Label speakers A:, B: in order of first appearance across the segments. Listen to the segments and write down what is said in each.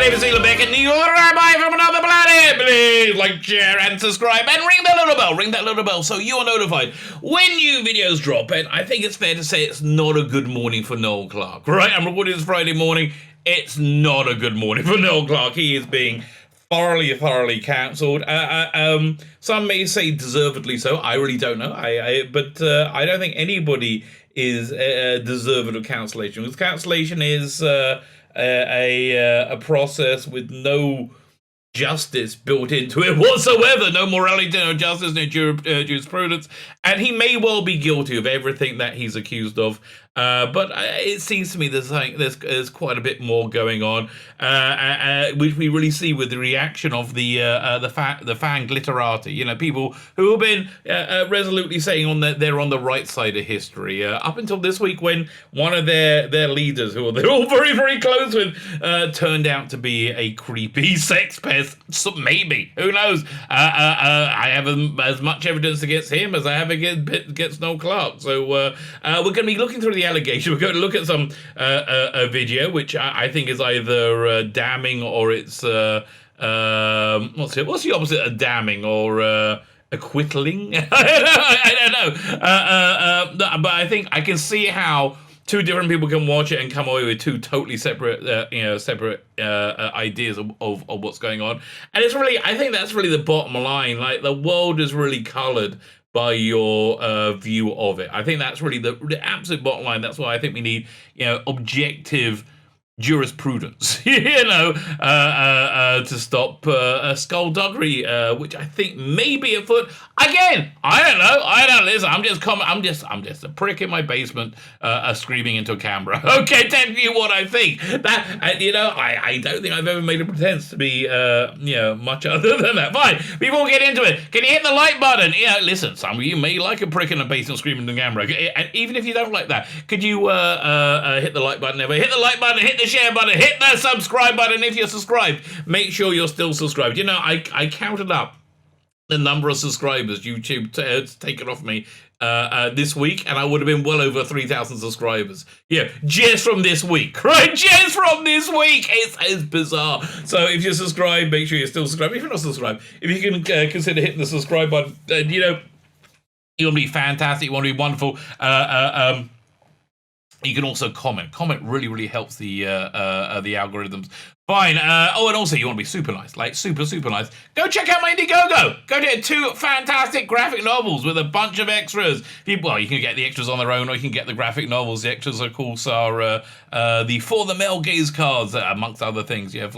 A: name is Tzvi Lebetkin, you're the Rabbi from another planet. Please like, share, and subscribe, and ring that little bell, so you are notified when new videos drop. And I think it's fair to say it's not a good morning for Noel Clarke, right? I'm recording this Friday morning. It's not a good morning for Noel Clarke. He is being thoroughly cancelled. Some may say deservedly so. I really don't know. But I don't think anybody is deserving of cancellation. Because cancellation is a process with no justice built into it whatsoever. No morality, no justice, no jurisprudence. And he may well be guilty of everything that he's accused of. But it seems to me there's quite a bit more going on, which we really see with the reaction of the fan glitterati. You know, people who have been resolutely saying they're on the right side of history up until this week, when one of their leaders, who they're all very close with, turned out to be a creepy sex pest. So maybe, who knows? I have as much evidence against him as I have against Noel Clarke. So we're going to be looking through the allegation. We're going to look at some a video which I think is either damning, or it's what's the opposite of damning, or acquittling? I don't know. But I think I can see how two different people can watch it and come away with two totally separate ideas of what's going on. And it's really, I think that's really the bottom line. Like, the world is really coloured by your view of it. I think that's really the absolute bottom line. That's why I think we need, objective jurisprudence, to stop skullduggery, which I think may be afoot. Again, I don't know. Listen, I'm just a prick in my basement, screaming into a camera. Okay, telling you what I think. That, I don't think I've ever made a pretense to be, much other than that. Fine. Before we get into it, can you hit the like button? Listen, some of you may like a prick in the basement screaming into the camera, and even if you don't like that, could you hit the like button? Hit the like button. Hit the share button, hit the subscribe button. If you're subscribed, make sure you're still subscribed. I counted up the number of subscribers YouTube taken off me this week, and I would have been well over 3,000 subscribers. Yeah, just from this week, right? Just from this week. It's bizarre. So if you're subscribed, make sure you're still subscribed. If you're not subscribed, if you can consider hitting the subscribe button, you want to be fantastic, you want to be wonderful. You can also comment. Comment really helps the algorithms. Fine. And also you want to be super nice, like super nice. Go check out my Indiegogo. Go get 2 fantastic graphic novels with a bunch of extras. You can get the extras on their own, or you can get the graphic novels. The extras, of course, are the For the Male Gaze cards, amongst other things. You have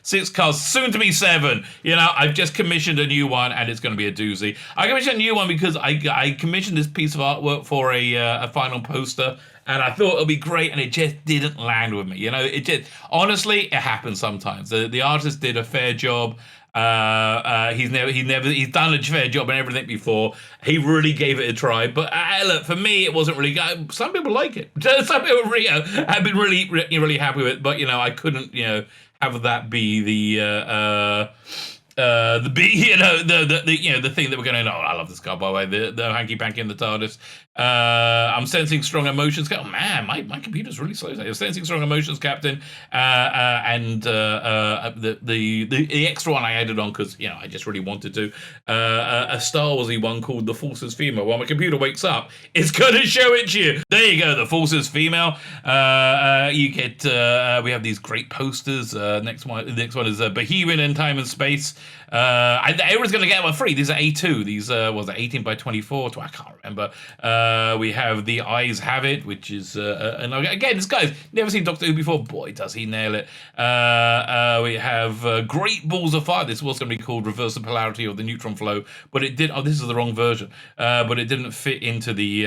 A: 6 cards, soon to be 7. I've just commissioned a new one, and it's going to be a doozy. I commissioned a new one because I commissioned this piece of artwork for a final poster. And I thought it'd be great, and it just didn't land with me. It just, honestly, it happens sometimes. The artist did a fair job. He's done a fair job and everything before. He really gave it a try. But look, for me, it wasn't really good. Some people like it. Some people have been really happy with it. But I couldn't have that be the thing that we're going to know. I love this car, by the way. The hanky panky in the TARDIS. I'm sensing strong emotions. Oh man, my computer's really slow. I'm sensing strong emotions, Captain. And the extra one I added on because I just really wanted to. A Star Warsy one called The Forces Female. While my computer wakes up, it's going to show it to you. There you go, The Forces Female. You get. We have these great posters. Next one is Bohemian in Time and Space. Everyone's going to get one free. These are A2. These was it 18 by 24? I can't remember. We have The Eyes Have It, which is and again, this guy's never seen Doctor Who before. Boy, does he nail it. We have Great Balls of Fire. This was going to be called Reverse the Polarity of the Neutron Flow, but it did. Oh, this is the wrong version. But it didn't fit into the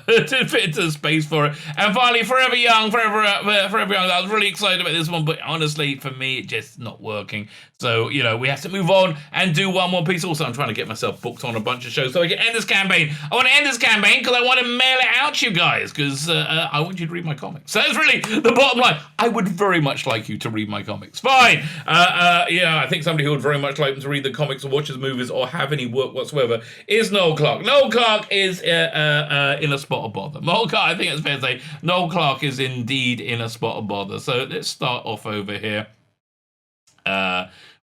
A: didn't fit into the space for it. And finally, Forever Young. I was really excited about this one, but honestly, for me, it's just not working. So we have to move on and do one more piece. Also, I'm trying to get myself booked on a bunch of shows so I can end this campaign. I want to end this campaign because I want to mail it out to you guys because I want you to read my comics. So that's really the bottom line. I would very much like you to read my comics. Fine. I think somebody who would very much like them to read the comics or watch the movies or have any work whatsoever is Noel Clarke. Noel Clarke is in a spot of bother. Noel Clarke, I think it's fair to say, Noel Clarke is indeed in a spot of bother. So let's start off over here.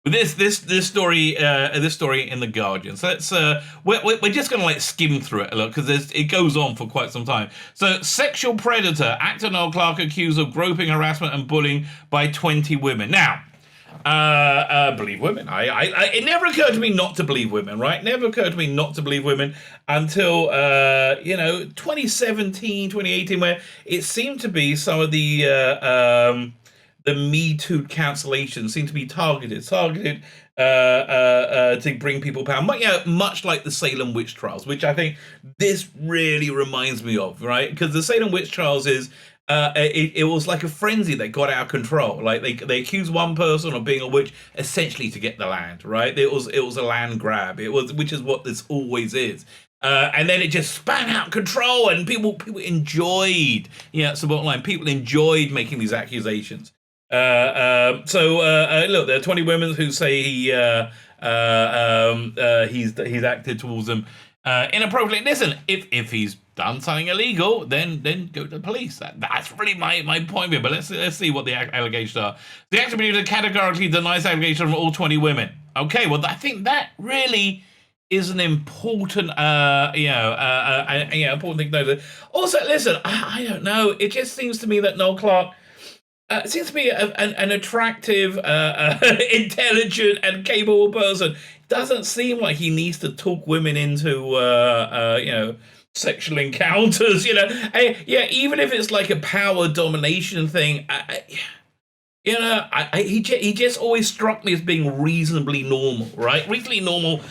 A: With this story in the Guardian. So let's we're just gonna like skim through it a little because it goes on for quite some time. So sexual predator actor Noel Clarke accused of groping, harassment, and bullying by 20 women. Now, believe women. It never occurred to me not to believe women, right? Never occurred to me not to believe women until 2017, 2018, where it seemed to be some of the Me Too cancellations seem to be targeted to bring people power. Much like the Salem witch trials, which I think this really reminds me of, right? Because the Salem witch trials is it was like a frenzy that got out of control. Like they accused one person of being a witch essentially to get the land, right? It was a land grab. Which is what this always is. And then it just span out of control, and people enjoyed. It's the bottom line. People enjoyed making these accusations. Look, there are 20 women who say he's acted towards them inappropriately. Listen, if he's done something illegal, then go to the police. That's really my point here. But let's see what the allegations are. The actor producer categorically denies allegations from all 20 women. Okay, well I think that really is an important important thing to know. Also, listen, I don't know. It just seems to me that Noel Clarke. It seems to be an attractive, intelligent, and capable person. Doesn't seem like he needs to talk women into, sexual encounters. Even if it's like a power domination thing. He just always struck me as being reasonably normal, right? Reasonably normal.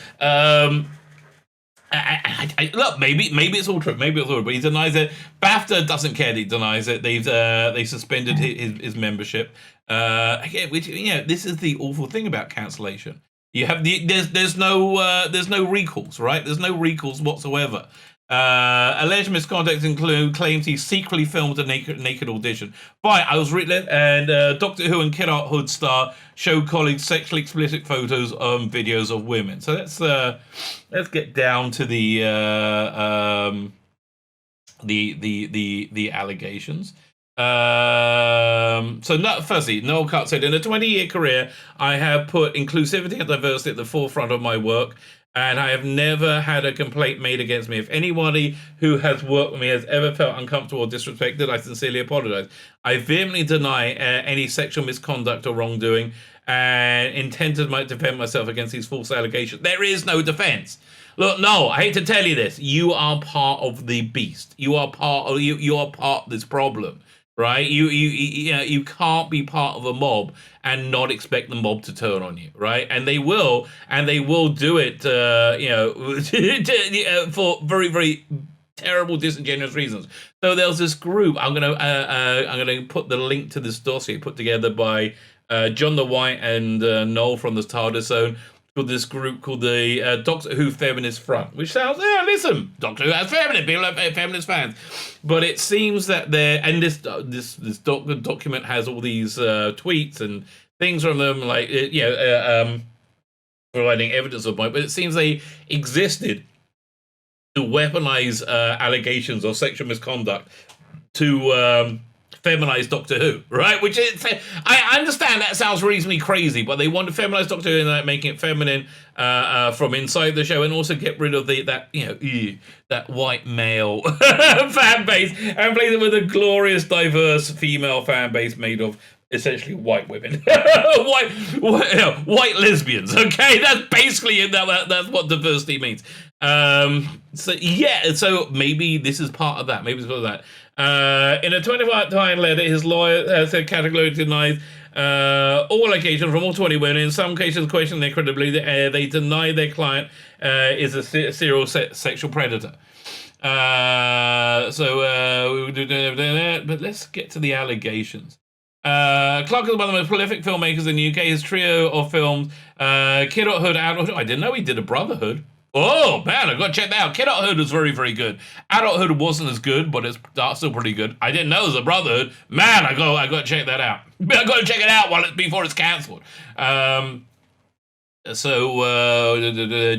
A: Look, maybe it's all true. Maybe it's all true, but he denies it. BAFTA doesn't care that he denies it. They suspended his membership. Again, which this is the awful thing about cancellation. You have there's no recalls, right? There's no recalls whatsoever. Alleged misconduct include claims he secretly filmed a naked audition. Fine, I was written, and Doctor Who and Kid Art Hood star show colleagues sexually explicit photos and videos of women. So let's get down to the allegations. Firstly, Noel Clarke said, in a 20-year career, I have put inclusivity and diversity at the forefront of my work, and I have never had a complaint made against me. If anybody who has worked with me has ever felt uncomfortable or disrespected, I sincerely apologize. I vehemently deny any sexual misconduct or wrongdoing and intend to defend myself against these false allegations. There is no defense. Look, no, I hate to tell you this. You are part of the beast. You are part of this problem. Right, you can't be part of a mob and not expect the mob to turn on you, right? And they will do it, for very, very terrible, disingenuous reasons. So there's this group. I'm gonna put the link to this dossier put together by John the White and Noel from the TARDIS Zone. For this group called the Doctor Who Feminist Front, which sounds, listen, Doctor Who has feminist, people are feminist fans, but it seems that this document has all these tweets and things from them, like providing evidence of mine, but it seems they existed to weaponize allegations of sexual misconduct to feminize Doctor Who, right? Which is, I understand that sounds reasonably crazy, but they want to feminize Doctor Who and like making it feminine from inside the show, and also get rid of that white male fan base and replace it with a glorious, diverse female fan base made of essentially white women, white lesbians. Okay, that's basically it. That's what diversity means. So maybe this is part of that. Maybe it's part of that. In a 25-time letter, his lawyer said categorically denies all allegations from all 20 women. In some cases, question their credibility. They deny their client is a serial sexual predator. But let's get to the allegations. Clarke is one of the most prolific filmmakers in the UK. His trio of films, Kidulthood, Adulthood. I didn't know he did a Brotherhood. Oh man, I got to check that out. Kidulthood was very, very good. Adulthood wasn't as good, but it's still pretty good. I didn't know it was a Brotherhood. Man, I got to check that out. I got to check it out before it's cancelled.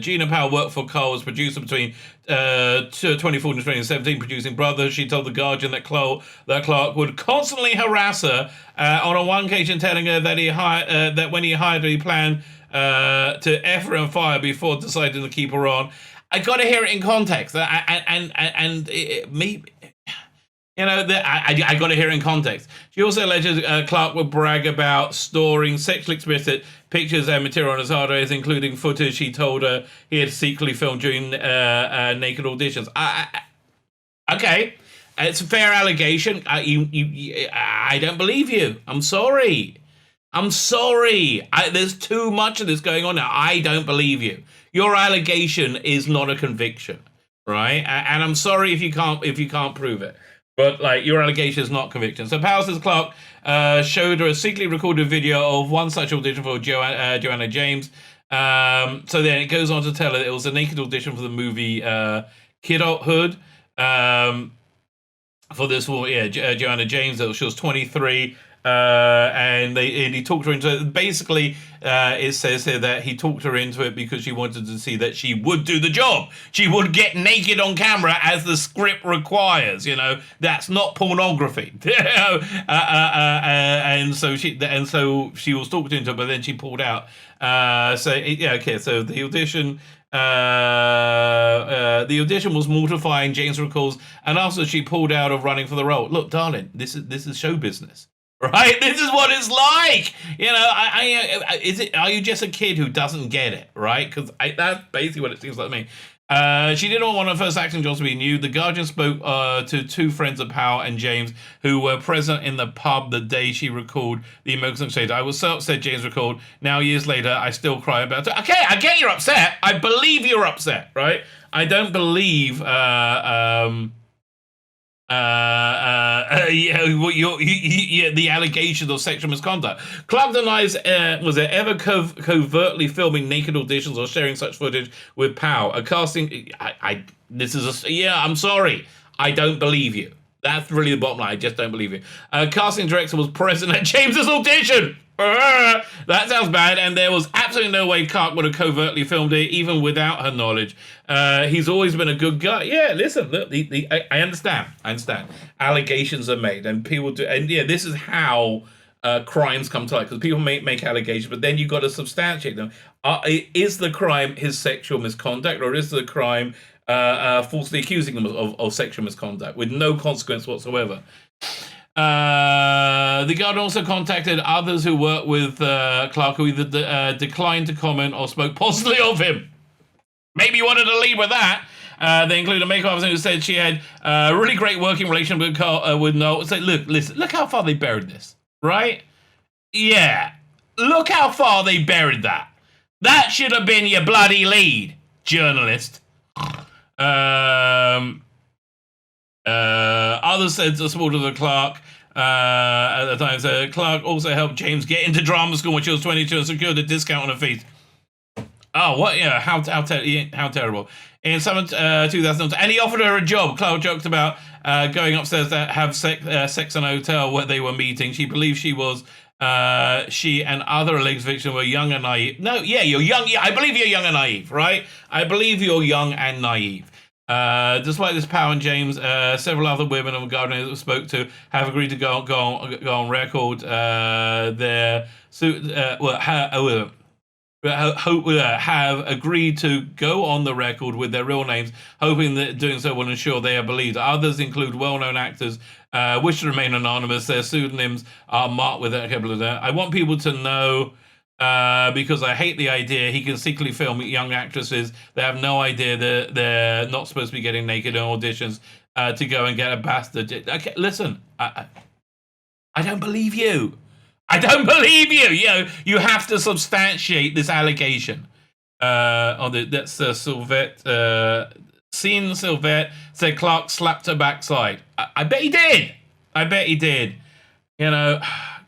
A: Gina Powell worked for Carl as producer between 2014 and 2017, producing Brothers. She told The Guardian that Clarke would constantly harass her on one occasion, telling her that when he hired her, he planned to F her and fire before deciding to keep her on. I got to hear it in context, I got to hear it in context. She also alleged Clarke would brag about storing sexually explicit pictures and material on his hard drives, including footage he told her he had secretly filmed during naked auditions. Okay, it's a fair allegation. I don't believe you. I'm sorry. There's too much of this going on now. I don't believe you. Your allegation is not a conviction, right? And I'm sorry if you can't prove it. But your allegation is not conviction. So Powell says Clarke showed her a secretly recorded video of one such audition for Joanna James. So then it goes on to tell her that it was a naked audition for the movie Kidulthood. For this one, Joanna James. She was 23. And he talked her into it. Basically, it says here that he talked her into it because she wanted to see that she would do the job. She would get naked on camera as the script requires. That's not pornography. And so she was talked into it, but then she pulled out. So the audition. The audition was mortifying, James recalls, and also she pulled out of running for the role. Look, darling, this is show business. Right, this is what it's like. Are you just a kid who doesn't get it? Right, because that's basically what it seems like to me. She didn't want one of her first acting jobs to be new. The Guardian spoke to two friends of Powell and James who were present in the pub the day she recalled the emotional exchange. I was so upset, James recalled. Now, years later, I still cry about it. Okay, I get you're upset. I believe you're upset, right? I don't believe the allegations of sexual misconduct. Clarke denies was it ever covertly filming naked auditions or sharing such footage with Powell. A casting, I'm sorry, I don't believe you. That's really the bottom line. I just don't believe you. A casting director was present at James's audition. That sounds bad, and there was absolutely no way Clarke would have covertly filmed it, even without her knowledge. He's always been a good guy. Yeah, listen, look, I understand. Allegations are made, and people do, and this is how crimes come to light, because people make allegations, but then you've got to substantiate them. Is the crime his sexual misconduct, or is the crime falsely accusing him of sexual misconduct with no consequence whatsoever? The Guardian also contacted others who worked with Clarke who either declined to comment or spoke positively of him. Maybe you wanted to lead with that. They include a makeup artist who said she had a really great working relationship with Noel. Say, look how far they buried this, right? Yeah, look how far they buried that. That should have been your bloody lead, journalist. Others said the support of the Clarke at the time said Clarke also helped James get into drama school when she was 22 and secured a discount on her fees. Oh, what? Yeah, how terrible. In summer 2000, and he offered her a job. Clarke joked about going upstairs to have sex in a hotel where they were meeting. She believed she and other alleged victims were young and naive. No, yeah, you're young. Yeah, I believe you're young and naive, right? I believe you're young and naive. Despite this, Powell and James, several other women of the Guardian that spoke to have agreed to go on record. Have agreed to go on the record with their real names, hoping that doing so will ensure they are believed. Others include well-known actors, wish to remain anonymous. Their pseudonyms are marked with a couple of that. I want people to know. Because I hate the idea he can secretly film young actresses that have no idea that they're not supposed to be getting naked in auditions to go and get a bastard. Okay, listen, I don't believe you. I don't believe you. You have to substantiate this allegation. That's Sylvette. Sylvette said Clarke slapped her backside. I bet he did.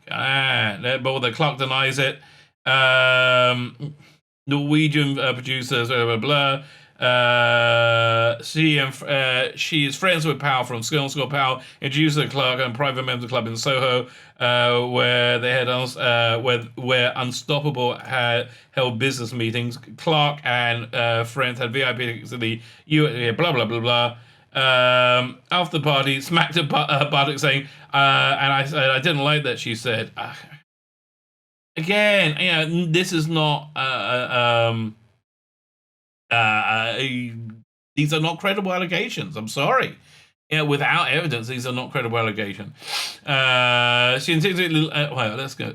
A: But Clarke denies it. Norwegian producers, blah, blah, blah. She is friends with Powell from School. Powell introduced the Clarke and private members club in Soho, where they had where Unstoppable had held business meetings. Clarke and friends had VIP tickets to the blah blah blah blah. After the party, smacked at Bartek saying, and I said I didn't like that. She said. Again, this is not. These are not credible allegations. I'm sorry. Without evidence, these are not credible allegations. She intimated. Well, let's go.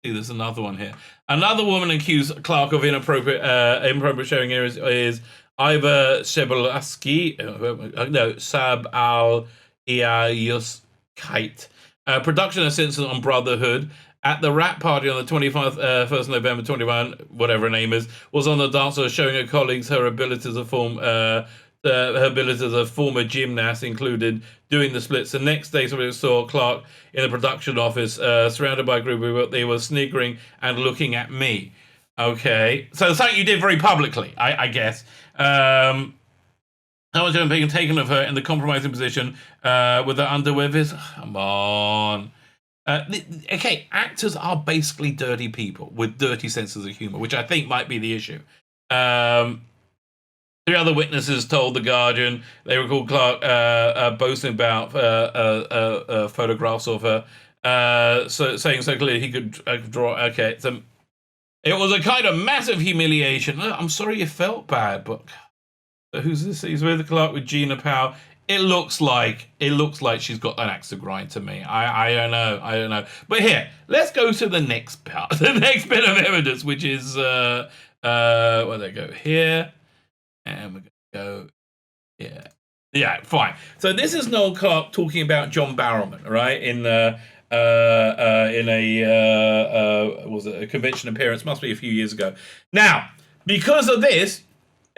A: See, there's another one here. Another woman accused Clarke of inappropriate showing is Iva Shebelaski. No, Sab Al Iyayus Kite. Production assistant on Brotherhood. At the rap party on the 1st November 21, whatever her name is, was on the dance floor showing her colleagues her abilities as a former gymnast, included doing the splits. The next day, somebody saw Clarke in the production office, surrounded by a group of people. They were sniggering and looking at me. Okay, so something you did very publicly, I guess. How much have been taken of her in the compromising position with her underwear? Come on. Okay, actors are basically dirty people with dirty senses of humor, which I think might be the issue. 3 other witnesses told The Guardian they recalled Clarke boasting about photographs of her, saying so clearly he could draw. Okay, so it was a kind of massive humiliation. I'm sorry you felt bad, but who's this? He's with Clarke with Gina Powell. It looks like she's got an axe to grind to me. I don't know. But here, let's go to the next part, the next bit of evidence, which is where they go here, and we're gonna go here. Yeah, fine. So this is Noel Clarke talking about John Barrowman, right? In was it a convention appearance? Must be a few years ago. Now, because of this.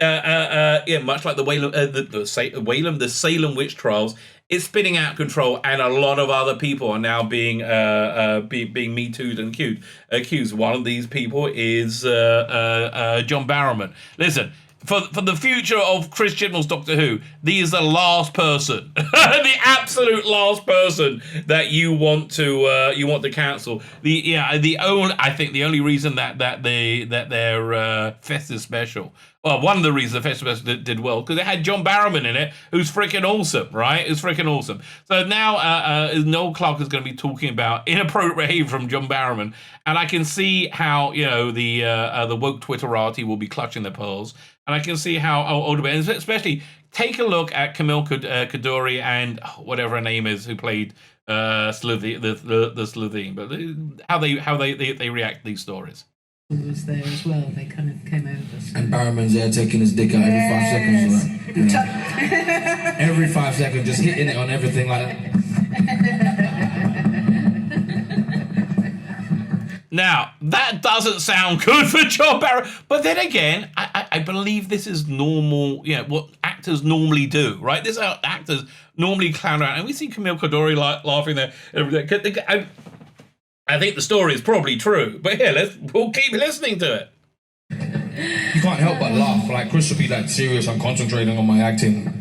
A: Much like the Salem witch trials, it's spinning out of control, and a lot of other people are now being Me Too'd and accused. One of these people is John Barrowman. Listen, for the future of Chris Chibnall's Doctor Who, he is the last person, the absolute last person that you want to cancel. I think the only reason that their festive special. Well, one of the reasons the festival did well, because it had John Barrowman in it, who's freaking awesome, right? Who's freaking awesome. So now Noel Clarke is going to be talking about inappropriate behavior from John Barrowman, and I can see how the woke Twitterati will be clutching their pearls, and I can see how especially take a look at Camille Kaduri and whatever her name is, who played Slitheen, the Slitheen, but how they react to these stories.
B: Was there as well. They kind of came over.
C: And Barrowman's there taking his dick out every 5 seconds. Like, every 5 seconds, just hitting it on everything like that.
A: Now, that doesn't sound good for John Barrow. But then again, I believe this is normal, what actors normally do, right? This is how actors normally clown around. And we see Camille Kaduri laughing there. I think the story is probably true, but here, we'll keep listening to it.
C: You can't help but laugh. Like, Chris will be like serious, I'm concentrating on my acting.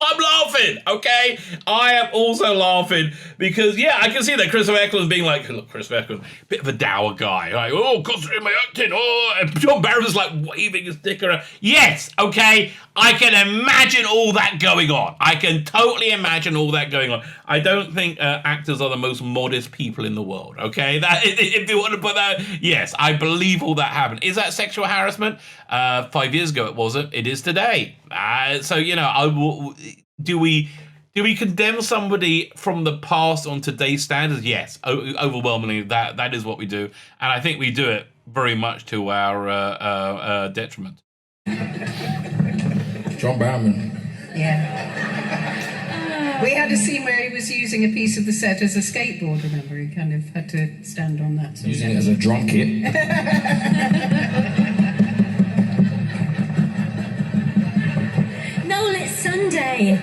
A: I'm laughing, okay? I am also laughing because, I can see that Christopher Eccleston being like, look, Christopher Eccleston, bit of a dour guy. Like, concentrating my acting. And John Barrowman's like waving his dick around. Yes, okay, I can imagine all that going on. I can totally imagine all that going on. I don't think actors are the most modest people in the world, okay? That if you want to put that, yes, I believe all that happened. Is that sexual harassment? 5 years ago it wasn't. It is today. Do we condemn somebody from the past on today's standards? Yes, overwhelmingly that is what we do, and I think we do it very much to our detriment.
C: John Barrowman.
B: Yeah. We had a scene where he was using a piece of the set as a skateboard, remember? He kind of had to stand on that. So
C: using it as a drum kit.
D: Noel, it's Sunday.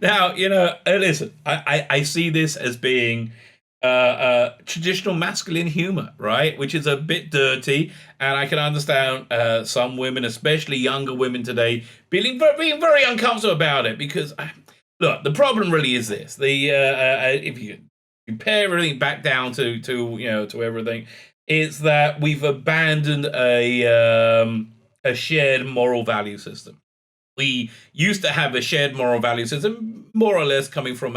A: Now, listen, I see this as being traditional masculine humor, right? Which is a bit dirty, and I can understand some women, especially younger women today, being very uncomfortable about it because, look, the problem really is this: if you compare everything back down to everything, it's that we've abandoned a shared moral value system. We used to have a shared moral value system, more or less coming from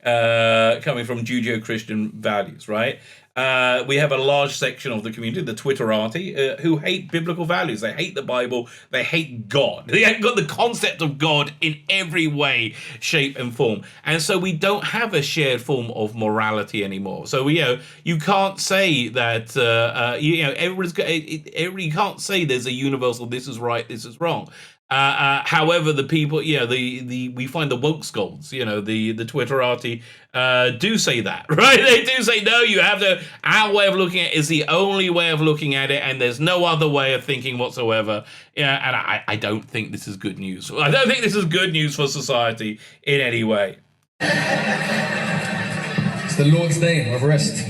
A: Judeo-Christian values, right? We have a large section of the community, the Twitterati, who hate biblical values. They hate the Bible. They hate God. They have got the concept of God in every way, shape, and form. And so we don't have a shared form of morality anymore. So you can't say that everybody can't say there's a universal. This is right. This is wrong. However, the people, we find the woke scolds, the Twitterati, do say that, right? They do say, no, you have to, our way of looking at it is the only way of looking at it, and there's no other way of thinking whatsoever. Yeah, and I don't think this is good news. I don't think this is good news for society in any way.
C: It's the Lord's Day of rest.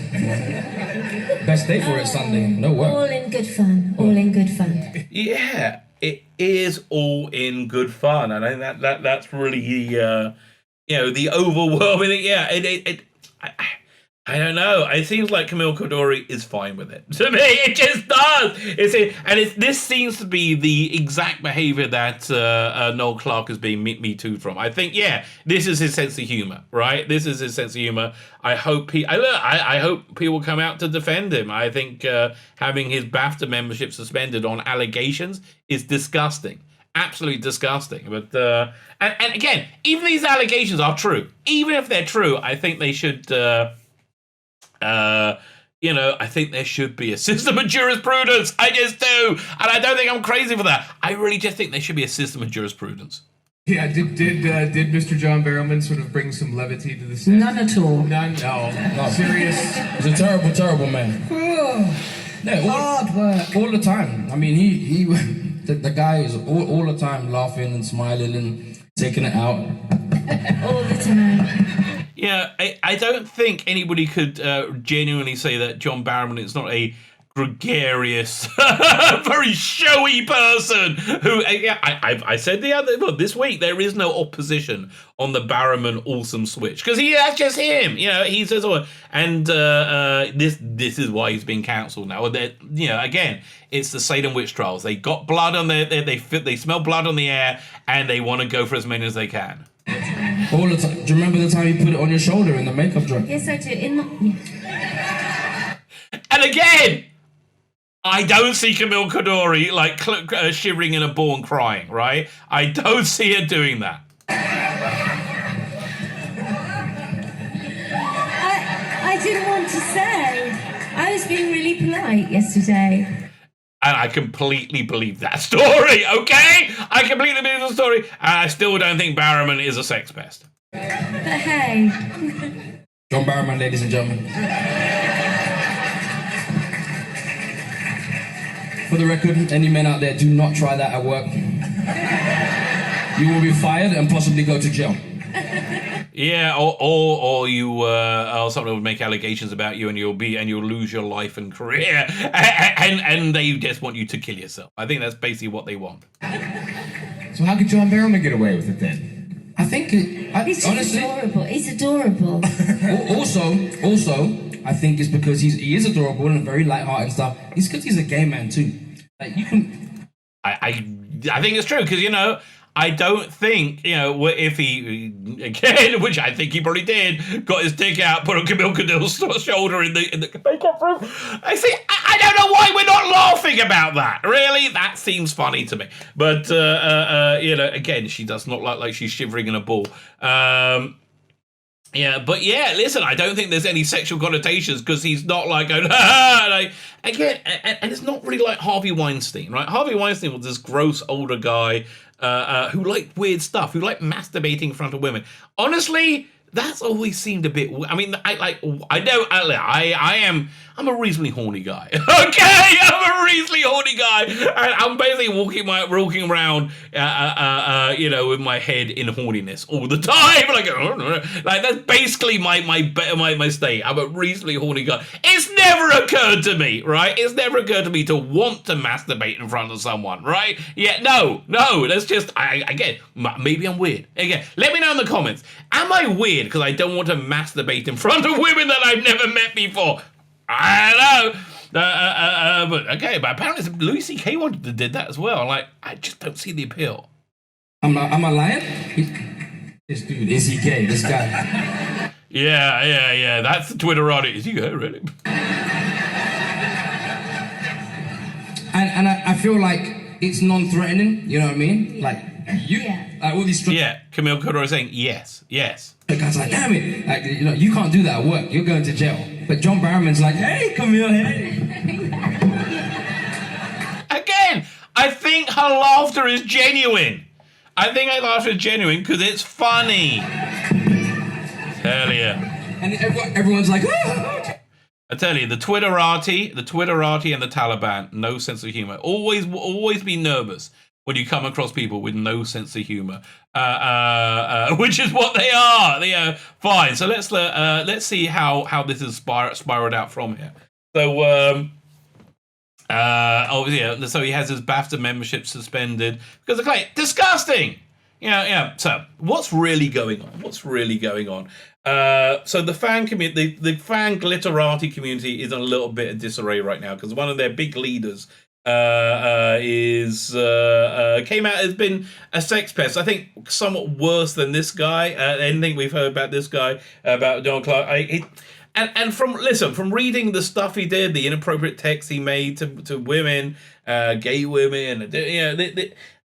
C: Best day for it, Sunday. No work.
D: All in good fun. All in good fun.
A: Yeah. It is all in good fun, and I think that's really the overwhelming thing. Yeah, I don't know. It seems like Camille Coduri is fine with it. To me, it just does. This seems to be the exact behavior that Noel Clarke is being me too'd from. I think, this is his sense of humor, right? This is his sense of humor. I hope I hope people come out to defend him. I think having his BAFTA membership suspended on allegations is disgusting. Absolutely disgusting. But and again, even these allegations are true. Even if they're true, I think they should. I think there should be a system of jurisprudence. I just do, and I don't think I'm crazy for that. I really just think there should be a system of jurisprudence.
E: Yeah, did Mr. John Barrowman sort of bring some levity to the set?
B: None at all.
E: None? No. Serious?
C: He's a terrible, terrible man.
B: Hard work.
C: All the time. I mean, he the guy is all the time laughing and smiling and taking it out.
D: All the time.
A: Yeah, I don't think anybody could genuinely say that John Barrowman is not a gregarious, very showy person who, I said this week, there is no opposition on the Barrowman awesome switch because that's just him. He says, and this is why he's been cancelled now. Again, it's the Salem witch trials. They got blood on they smell blood on the air, and they want to go for as many as they can.
C: All the time. Do you remember the time you put it on your shoulder in the makeup drop?
D: Yes, I do.
A: And again, I don't see Camille Coduri shivering in a ball and crying, right? I don't see her doing that.
D: I didn't want to say. I was being really polite yesterday.
A: And I completely believe that story, okay? I completely believe the story. And I still don't think Barrowman is a sex pest.
D: But hey.
C: John Barrowman, ladies and gentlemen. For the record, any men out there, do not try that at work. You will be fired and possibly go to jail.
A: Yeah, or someone will make allegations about you, and you'll lose your life and career, and they just want you to kill yourself. I think that's basically what they want.
E: So how could John Barrowman get away with it then?
C: I think
D: He's
C: honestly,
D: adorable. He's adorable.
C: also, I think it's because he is adorable and very light-hearted and stuff. It's because he's a gay man too. Like you can.
A: I think it's true because I don't think, if he, again, which I think he probably did, got his dick out, put on Camille Coduri's shoulder in the makeup room. I don't know why we're not laughing about that. Really? That seems funny to me. But, again, she does not look like she's shivering in a ball. Listen, I don't think there's any sexual connotations because he's not going, and it's not really like Harvey Weinstein, right? Harvey Weinstein was this gross older guy who liked weird stuff, who liked masturbating in front of women. Honestly, that's always seemed a bit. I mean, I'm a reasonably horny guy. Okay, I'm a reasonally horny guy, and I'm basically walking around, with my head in horniness all the time. Like that's basically my state. I'm a reasonably horny guy. It's never occurred to me, right? It's never occurred to me to want to masturbate in front of someone, right? Yeah, no. That's just again. Maybe I'm weird. Again, let me know in the comments. Am I weird because I don't want to masturbate in front of women that I've never met before? I don't know. But apparently Louis C.K. did that as well. Like, I just don't see the appeal.
C: Am I lying? This dude, is he gay? This guy.
A: Yeah. That's the Twitterati. Is he gay, really?
C: And I feel like it's non-threatening. You know what I mean? Like all these.
A: Camille Cotto is saying yes.
C: The guy's like, damn it, like, you can't do that at work. You're going to jail. But John Barrowman's like, hey, Camille, hey.
A: Again, I think her laughter is genuine. I think her laughter is genuine because it's funny. Tell you.
C: And everyone's like, ah.
A: I tell you, the Twitterati and the Taliban, no sense of humor. Always be nervous when you come across people with no sense of humor, which is what they are. They are fine. So let's see how this is spiraled out from here. So so he has his BAFTA membership suspended because of clay. Disgusting. Yeah. So what's really going on? So the fan community, the fan glitterati community, is in a little bit of disarray right now because one of their big leaders came out has been a sex pest. I think somewhat worse than this guy. Anything we've heard about this guy, about Noel Clarke. From reading the stuff he did, the inappropriate texts he made to women, gay women,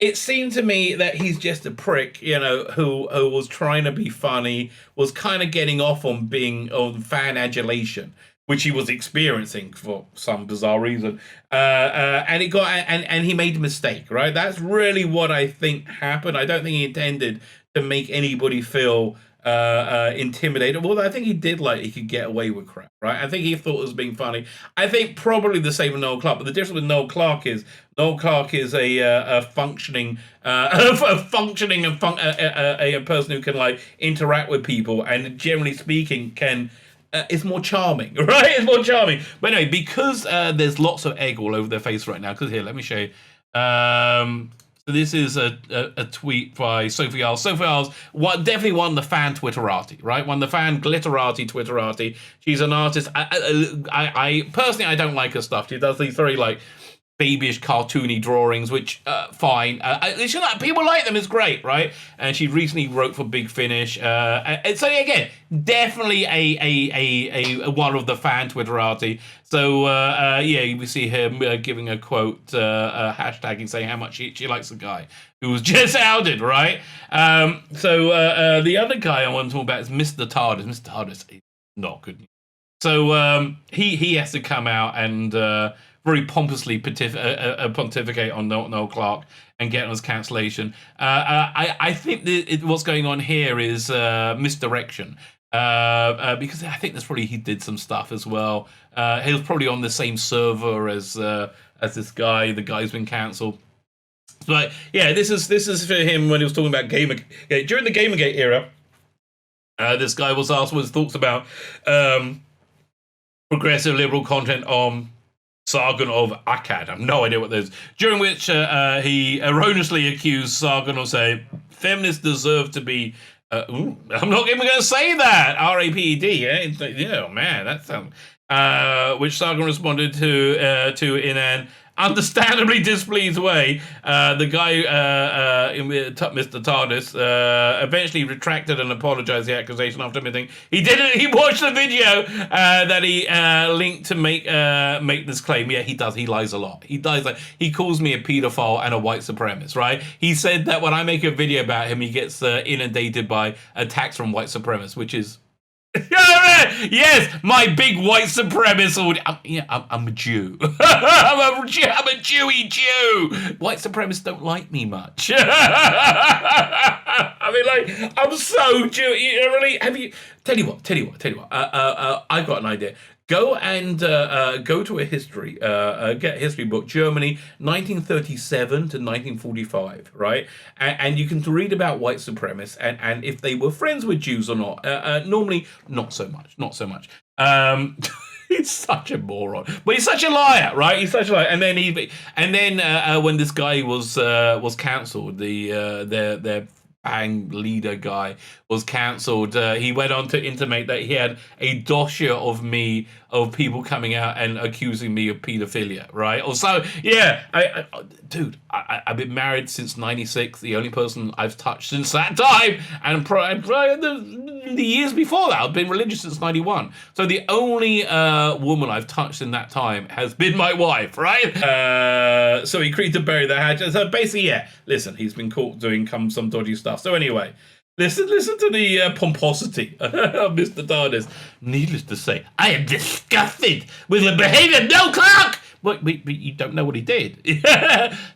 A: it seemed to me that he's just a prick, who was trying to be funny, was kind of getting off on fan adulation, which he was experiencing for some bizarre reason, and he made a mistake. Right, that's really what I think happened. I don't think he intended to make anybody feel intimidated. Although I think he did he could get away with crap. Right, I think he thought it was being funny. I think probably the same with Noel Clarke, but the difference with Noel Clarke is a functioning a person who can interact with people and generally speaking can. It's more charming, right? It's more charming. But anyway, because there's lots of egg all over their face right now, because here, let me show you. So this is a tweet by Sophie Isles. Sophie Isles definitely won the fan Twitterati, right? Won the fan glitterati Twitterati. She's an artist. I personally, I don't like her stuff. She does these very babyish, cartoony drawings, which fine. People like them. It's great, right? And she recently wrote for Big Finish. And so again, definitely a one of the fan Twitterati. So we see her giving a quote, hashtagging saying how much she likes the guy who was just outed, right? The other guy I want to talk about is Mr. TARDIS. Mr. TARDIS is not good news. So he has to come out and very pompously pontificate on Noel Clarke and get on his cancellation. I think what's going on here is misdirection. Because I think that's probably he did some stuff as well. He was probably on the same server as this guy. The guy's been cancelled. But yeah, this is for him when he was talking about Gamergate. During the Gamergate era, this guy was asked what his thoughts about progressive liberal content on Sargon of Akkad. I have no idea what this is. During which he erroneously accused Sargon of saying feminists deserve to be. I'm not even going to say that. RAPED. Oh man, that sounds. Which Sargon responded to in an understandably displeased way. The guy, Mr. TARDIS, eventually retracted and apologized the accusation after admitting he didn't. He watched the video that he linked to make this claim. Yeah, he does. He lies a lot. He calls me a pedophile and a white supremacist. Right? He said that when I make a video about him, he gets inundated by attacks from white supremacists, which is Yes, my big white supremacist audience. I'm a Jew. I'm a Jewy Jew. White supremacists don't like me much. I mean, like, I'm so Jew. Really? Have you? Tell you what. I've got an idea. Go and go to a history, get a history book, Germany, 1937 to 1945, right? And you can read about white supremacists and if they were friends with Jews or not. Normally, not so much. He's such a moron, but he's such a liar, right? He's such a liar. And then when this guy was cancelled, their bang leader guy was cancelled. He went on to intimate that he had a dossier of people coming out and accusing me of paedophilia, right? Or so, yeah. I've been married since '96. The only person I've touched since that time, and the years before that, I've been religious since '91. So the only woman I've touched in that time has been my wife, right? So he agreed to bury the hatchet. So basically, yeah. Listen, he's been caught doing some dodgy stuff. So anyway. Listen to the pomposity of Mr. TARDIS. Needless to say, I am disgusted with the behavior of Noel Clarke. But you don't know what he did.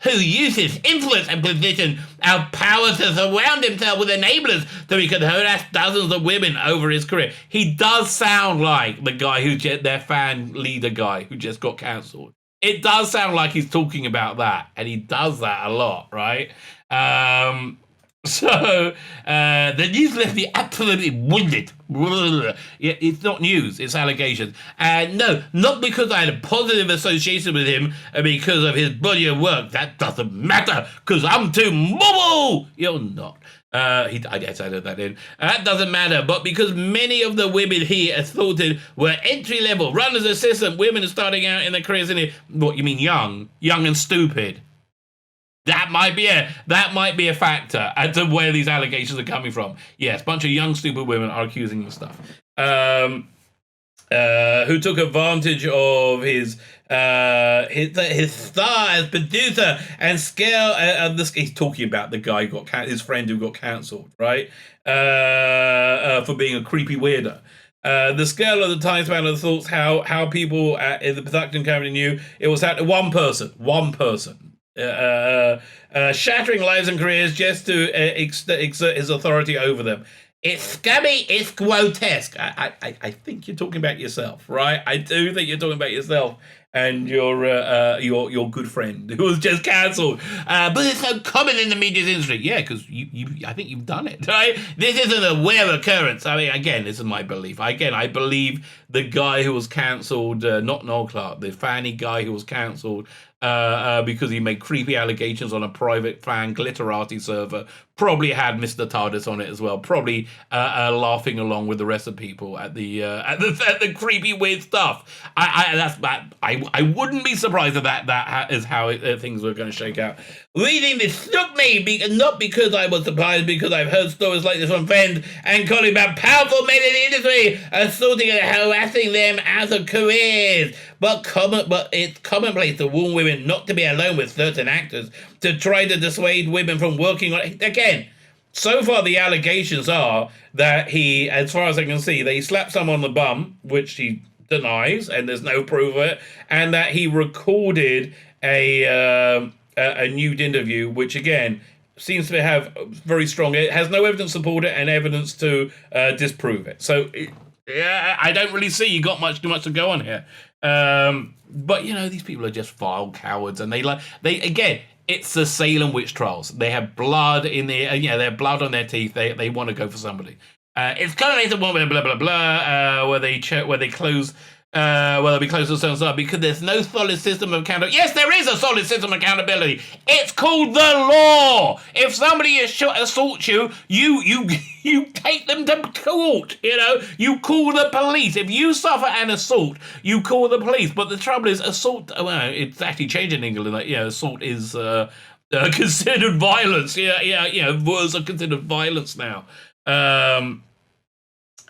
A: Who uses influence and position of power to surround himself with enablers so he can harass dozens of women over his career. He does sound like the guy their fan leader guy who just got cancelled. It does sound like he's talking about that, and he does that a lot, right? So the news left me absolutely wounded. It's not news, it's allegations. And no, not because I had a positive association with him because of his body of work. That doesn't matter, because I'm too mobile. You're not. I guess I know that in. That doesn't matter, but because many of the women he assaulted were entry-level, runners assistant, women starting out in their careers. What, you mean young and stupid? That might be a factor as to where these allegations are coming from. Yes, a bunch of young, stupid women are accusing him of stuff. Who took advantage of his star as producer and scale. He's talking about the guy who got his friend who got cancelled, right? For being a creepy weirdo. The scale of the time span of the thoughts, how people in the production company knew it was that one person. Shattering lives and careers just to exert his authority over them. It's scummy, it's grotesque. I think you're talking about yourself, right? I do think you're talking about yourself and your good friend who was just cancelled. But it's so common in the media industry. Yeah, because I think you've done it, right? This isn't a rare occurrence. I mean, again, this is my belief. Again, I believe the guy who was cancelled, not Noel Clarke, the fanny guy who was cancelled, because he made creepy allegations on a private fan glitterati server, probably had Mr. TARDIS on it as well, probably laughing along with the rest of people at the creepy weird stuff. I wouldn't be surprised if that is how things were going to shake out. Reading this shook me, not because I was surprised, because I've heard stories like this from friends and colleagues about powerful men in the industry assaulting and harassing them out of careers. But it's commonplace to warn women not to be alone with certain actors, to try to dissuade women from working on it. Again, so far the allegations are that he, as far as I can see, that he slapped someone on the bum, which he denies, and there's no proof of it, and that he recorded a nude interview, which again seems to have very strong. It has no evidence to support it and evidence to disprove it. So yeah, I don't really see you got too much to go on here. But these people are just vile cowards, and they again. It's the Salem witch trials. They have blood in their, they have blood on their teeth. They want to go for somebody. It's kind of like a woman, blah blah blah, where they close. They'll be close to a certain side because there's no solid system of accountability. Yes, there is a solid system of accountability. It's called the law. If somebody assaults you, you take them to court. You call the police. If you suffer an assault, you call the police. But the trouble is, assault. Well, it's actually changed in England. Assault is considered violence. Words are considered violence now.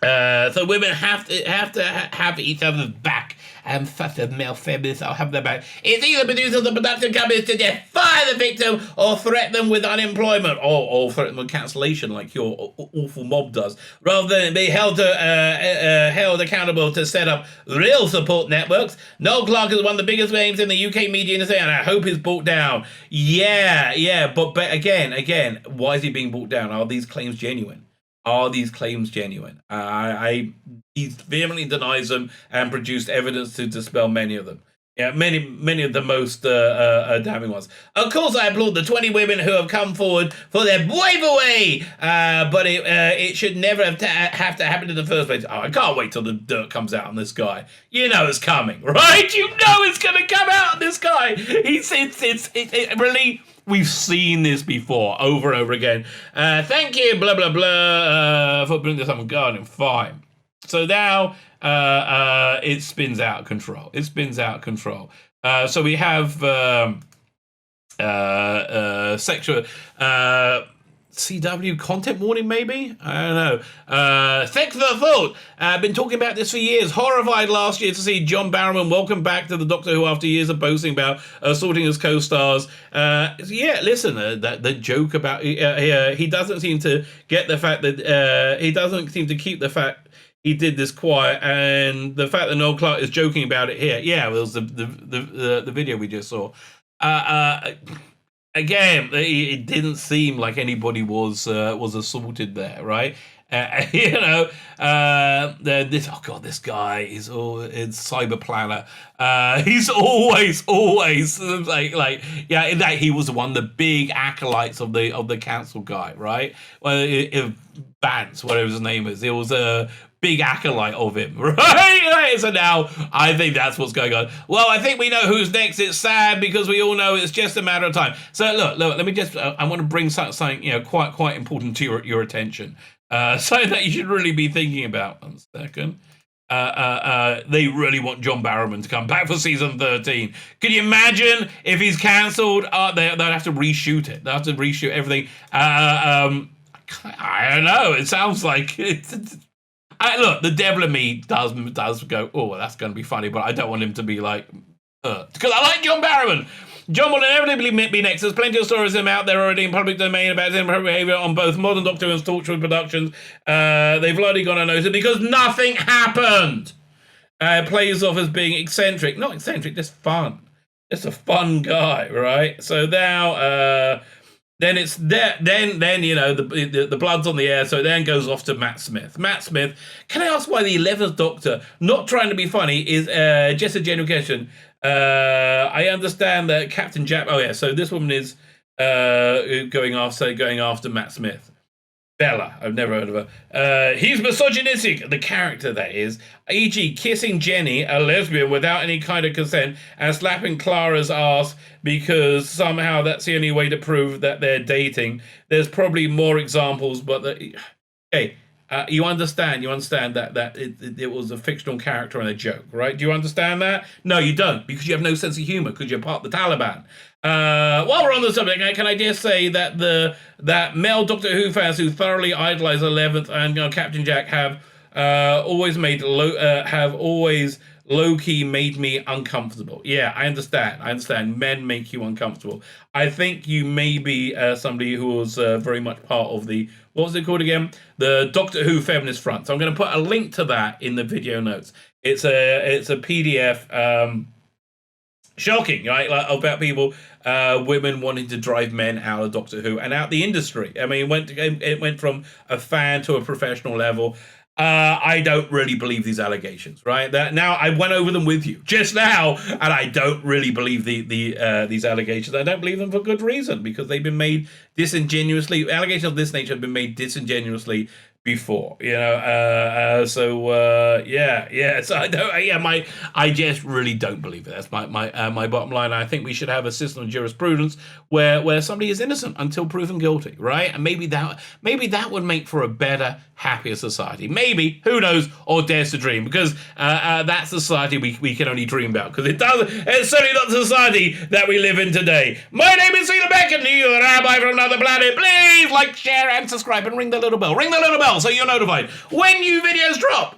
A: So women have to have each other's back. And fuck the male feminists, I'll have their back. It's either producers or production companies to just fire the victim or threaten them with unemployment or threaten them with cancellation like your awful mob does, rather than be held accountable to set up real support networks. Noel Clarke is one of the biggest names in the UK media industry, and I hope he's brought down. Yeah, but again, why is he being brought down? Are these claims genuine? He vehemently denies them and produced evidence to dispel many of them. Yeah, many of the most damning ones. Of course, I applaud the 20 women who have come forward for their brave away, but it should never have to happen in the first place. Oh, I can't wait till the dirt comes out on this guy. You know it's coming, right? You know it's going to come out on this guy. It's really... We've seen this before, over and over again. Thank you, blah, blah, blah, for bringing this up on Guardian. Fine. So now it spins out of control. So we have sexual... CW content warning, maybe? I don't know. Thanks for the thought. I've been talking about this for years. Horrified last year to see John Barrowman welcome back to the Doctor Who after years of boasting about assaulting his co-stars. Listen, the joke about he doesn't seem to get the fact that he doesn't seem to keep the fact he did this quiet, and the fact that Noel Clarke is joking about it here. Yeah, it was the video we just saw. Again, it didn't seem like anybody was assaulted there, right? This guy is cyber planner. He's always that he was one of the big acolytes of the council guy, right? Well, Vance, whatever his name is, it was a big acolyte of him, right? So now I think that's what's going on. Well, I think we know who's next. It's sad because we all know it's just a matter of time. So look, let me just, I want to bring something, quite important to your attention. So that you should really be thinking about. 1 second. They really want John Barrowman to come back for season 13. Can you imagine if he's cancelled? They'll have to reshoot it. They'll have to reshoot everything. I don't know. It sounds like look, the devil in me does go, oh, well, that's going to be funny, but I don't want him to be like, because I like John Barrowman. John will inevitably be next. There's plenty of stories of him out there already in public domain about his inappropriate behavior on both modern Doctor Who and Torchwood productions. They've already gone unnoticed because nothing happened. Plays off as being eccentric. Not eccentric, just fun. Just a fun guy, right? So now... Then it's there. Then the blood's on the air, so it then goes off to Matt Smith. Matt Smith, can I ask why the 11th Doctor, not trying to be funny, is just a genuine question. I understand that Captain Jack. Oh yeah, so this woman is going after Matt Smith. Bella, I've never heard of her. He's misogynistic, the character that is, e.g. kissing Jenny, a lesbian, without any kind of consent, and slapping Clara's ass because somehow that's the only way to prove that they're dating. There's probably more examples, but you understand that it was a fictional character and a joke, right? Do you understand that? No, you don't, because you have no sense of humor, because you're part of the Taliban. While we're on the subject, can I just say that that male Doctor Who fans who thoroughly idolize 11th and Captain Jack have always low-key made me uncomfortable. Yeah, I understand. Men make you uncomfortable. I think you may be somebody who was very much part of the, what was it called again? The Doctor Who Feminist Front. So I'm going to put a link to that in the video notes. It's a PDF. Shocking, right? Like, about people, women wanting to drive men out of Doctor Who and out the industry. I mean, it went from a fan to a professional level. I don't really believe these allegations, right? Now I went over them with you just now, and I don't really believe these allegations. I don't believe them for good reason, because they've been made disingenuously. Allegations of this nature have been made disingenuously before, so I just really don't believe it. That's my bottom line. I think we should have a system of jurisprudence where somebody is innocent until proven guilty, right? And maybe that would make for a better, happier society. Maybe, who knows, or dares to dream, because that's the society we can only dream about, because it's certainly not the society that we live in today. My name is Tzvi Lebetkin, you Rabbi from another planet. Please like, share, and subscribe, and ring the little bell. Ring the little bell. bell so you're notified when new videos drop.